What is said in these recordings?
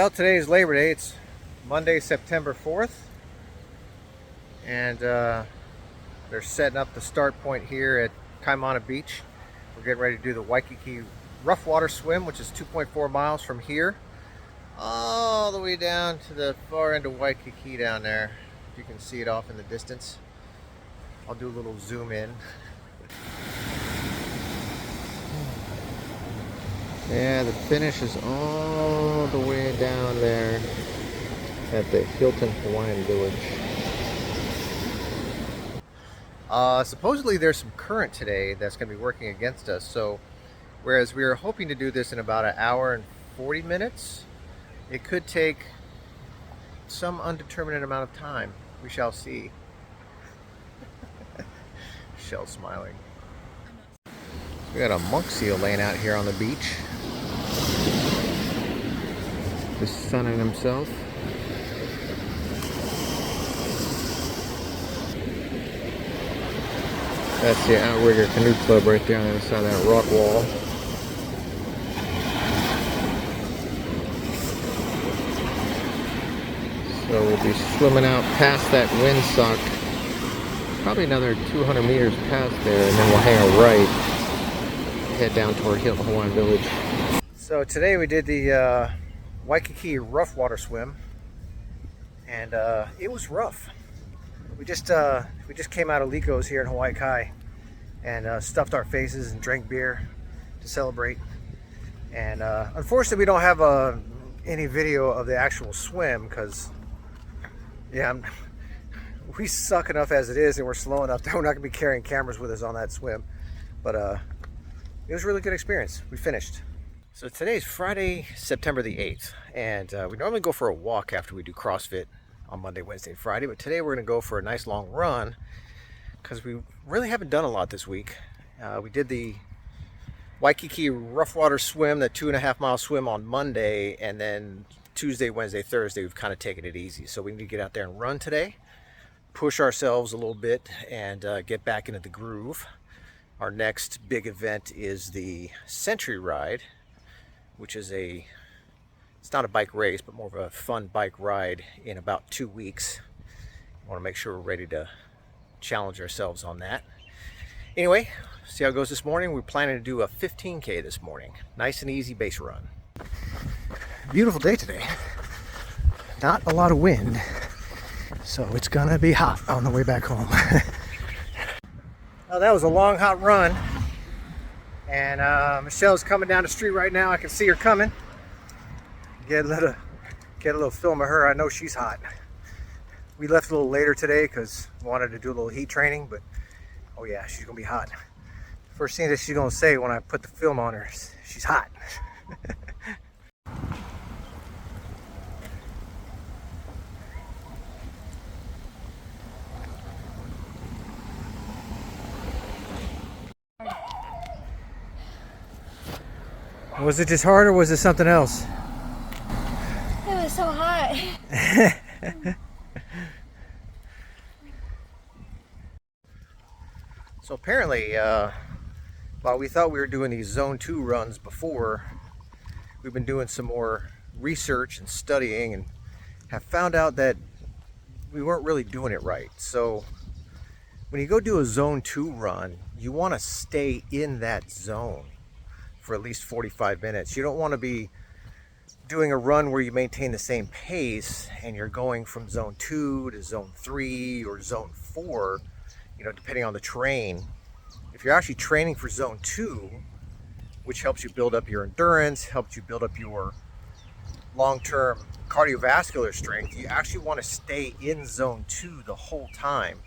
Well, today is Labor Day. It's Monday, September 4th, and they're setting up the start point here at Kaimana Beach. We're getting ready to do the Waikiki Rough Water Swim, which is 2.4 miles from here, all the way down to the far end of Waikiki down there. You can see it off in the distance. I'll do a little zoom in. Yeah, the finish is all the way down there at the Hilton Hawaiian Village. Supposedly there's some current today that's going to be working against us. So whereas we were hoping to do this in about an hour and 40 minutes, it could take some undeterminate amount of time. We shall see. Shell smiling. We got a monk seal laying out here on the beach. Just sunning himself. That's the Outrigger Canoe Club right there on the other side of that rock wall. So we'll be swimming out past that windsock, probably another 200 meters past there, and then we'll hang a right, head down toward Hilton Hawaiian Village. So today we did the Waikiki Rough Water Swim, and it was rough. We just came out of Lico's here in Hawaii Kai and stuffed our faces and drank beer to celebrate. And unfortunately, we don't have any video of the actual swim because, yeah, we suck enough as it is, and we're slow enough that we're not going to be carrying cameras with us on that swim. But it was a really good experience. We finished. So today's Friday, September the 8th, and we normally go for a walk after we do CrossFit on Monday, Wednesday, and Friday, but today we're going to go for a nice long run because we really haven't done a lot this week. We did the Waikiki Rough Water Swim, the 2.5 mile swim on Monday, and then Tuesday, Wednesday, Thursday we've kind of taken it easy. So we need to get out there and run today, push ourselves a little bit, and get back into the groove. Our next big event is the Century Ride, which is it's not a bike race, but more of a fun bike ride in about 2 weeks. I want to make sure we're ready to challenge ourselves on that. Anyway, see how it goes this morning. We're planning to do a 15K this morning. Nice and easy base run. Beautiful day today. Not a lot of wind, so it's gonna be hot on the way back home. Well, that was a long, hot run. And Michelle's coming down the street right now. I can see her coming. Get a little film of her. I know she's hot. We left a little later today because we wanted to do a little heat training, but oh yeah, she's gonna be hot. First thing that she's gonna say when I put the film on her is she's hot. Was it just hard, or was it something else? It was so hot. So apparently, while we thought we were doing these Zone 2 runs before, we've been doing some more research and studying and have found out that we weren't really doing it right. So when you go do a Zone 2 run, you want to stay in that zone for at least 45 minutes. You don't want to be doing a run where you maintain the same pace and you're going from Zone 2 to Zone 3 or Zone 4, depending on the terrain. If you're actually training for Zone 2, which helps you build up your endurance, helps you build up your long-term cardiovascular strength, you actually want to stay in Zone 2 the whole time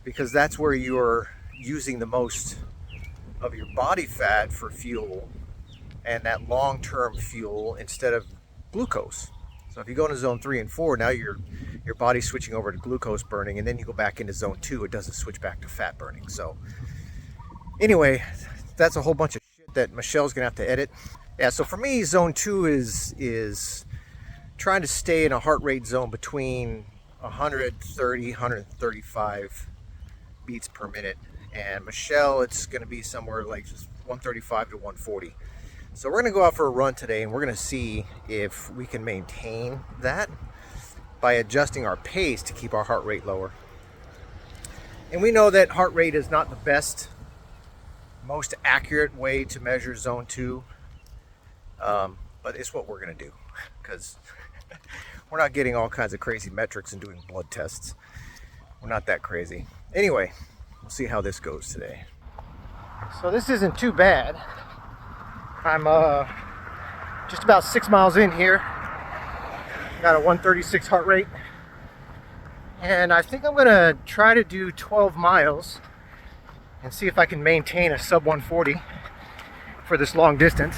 because that's where you're using the most of your body fat for fuel and that long-term fuel instead of glucose. So if you go into Zone 3 and 4, now your body's switching over to glucose burning, and then you go back into Zone 2, it doesn't switch back to fat burning. So anyway, that's a whole bunch of shit that Michelle's gonna have to edit. Yeah, so for me, Zone 2 is trying to stay in a heart rate zone between 130, 135 beats per minute. And Michelle, it's going to be somewhere like just 135 to 140. So we're gonna go out for a run today, and we're gonna see if we can maintain that by adjusting our pace to keep our heart rate lower. And we know that heart rate is not the best, most accurate way to measure zone 2, but it's what we're gonna do, because we're not getting all kinds of crazy metrics and doing blood tests. We're not that crazy. Anyway, we'll see how this goes today. So this isn't too bad. I'm just about 6 miles in here. Got a 136 heart rate. And I think I'm gonna try to do 12 miles and see if I can maintain a sub 140 for this long distance.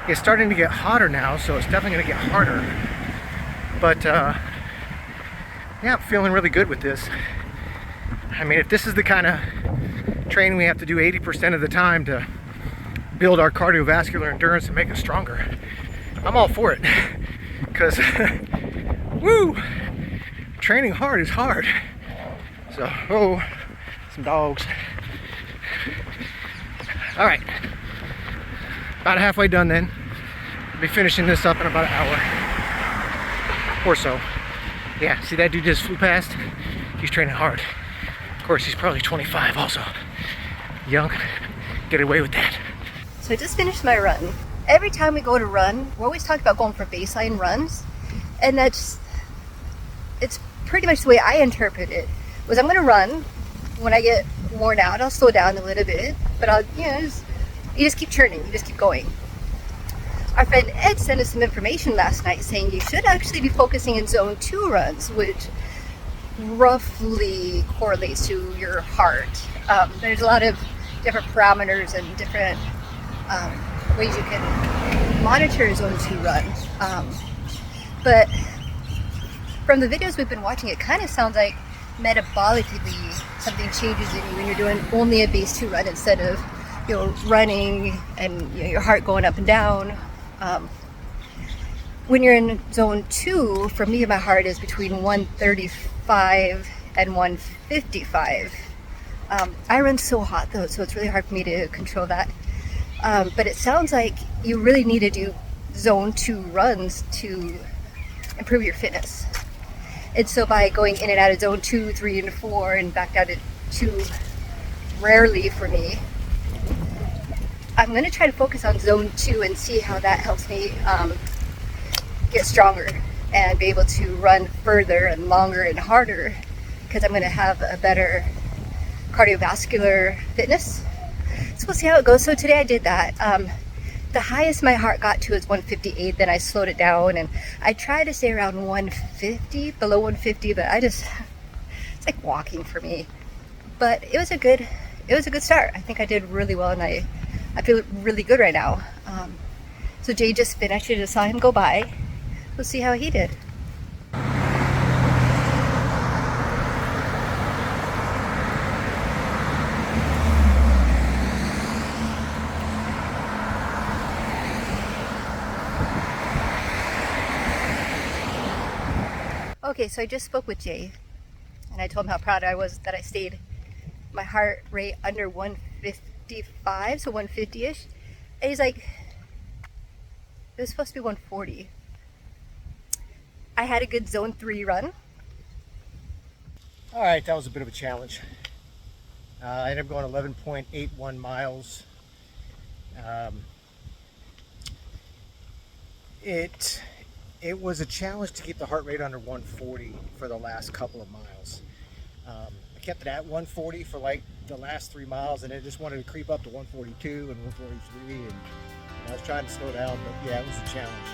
It's starting to get hotter now, so it's definitely gonna get harder. But yeah, I'm feeling really good with this. I mean, if this is the kind of training we have to do 80% of the time to build our cardiovascular endurance and make us stronger, I'm all for it. Because, woo, training hard is hard. So, oh, some dogs. All right, about halfway done then. I'll be finishing this up in about an hour or so. Yeah, see that dude just flew past? He's training hard. Of course, he's probably 25 also. Young, get away with that. So I just finished my run. Every time we go to run, we're always talking about going for baseline runs. And it's pretty much the way I interpret it. Was I'm gonna run. When I get worn out, I'll slow down a little bit. But I'll, you just keep churning, you just keep going. Our friend Ed sent us some information last night saying you should actually be focusing in zone 2 runs, which roughly correlates to your heart. There's a lot of different parameters and different ways you can monitor zone 2 runs. But from the videos we've been watching, it kind of sounds like metabolically something changes in you when you're doing only a base 2 run instead of running and your heart going up and down. When you're in zone 2, for me, my heart is between 135 and 155. I run so hot though, so it's really hard for me to control that. But it sounds like you really need to do zone 2 runs to improve your fitness. And so by going in and out of zone 2, 3, and 4 and back down to 2 rarely for me, I'm going to try to focus on zone 2 and see how that helps me get stronger and be able to run further and longer and harder, because I'm going to have a better cardiovascular fitness. So we'll see how it goes. So today I did that. The highest my heart got to is 158, then I slowed it down and I tried to stay around 150, below 150, but it's like walking for me. But it was a good start. I think I did really well, and I feel really good right now. So Jay just finished. I just saw him go by. We'll see how he did. Okay, so I just spoke with Jay, and I told him how proud I was that I stayed my heart rate under 155, so 150-ish. And he's like, it was supposed to be 140. I had a good zone 3 run. All right, that was a bit of a challenge. I ended up going 11.81 miles. It was a challenge to keep the heart rate under 140 for the last couple of miles. I kept it at 140 for like the last 3 miles, and it just wanted to creep up to 142 and 143, and I was trying to slow down, but yeah, it was a challenge.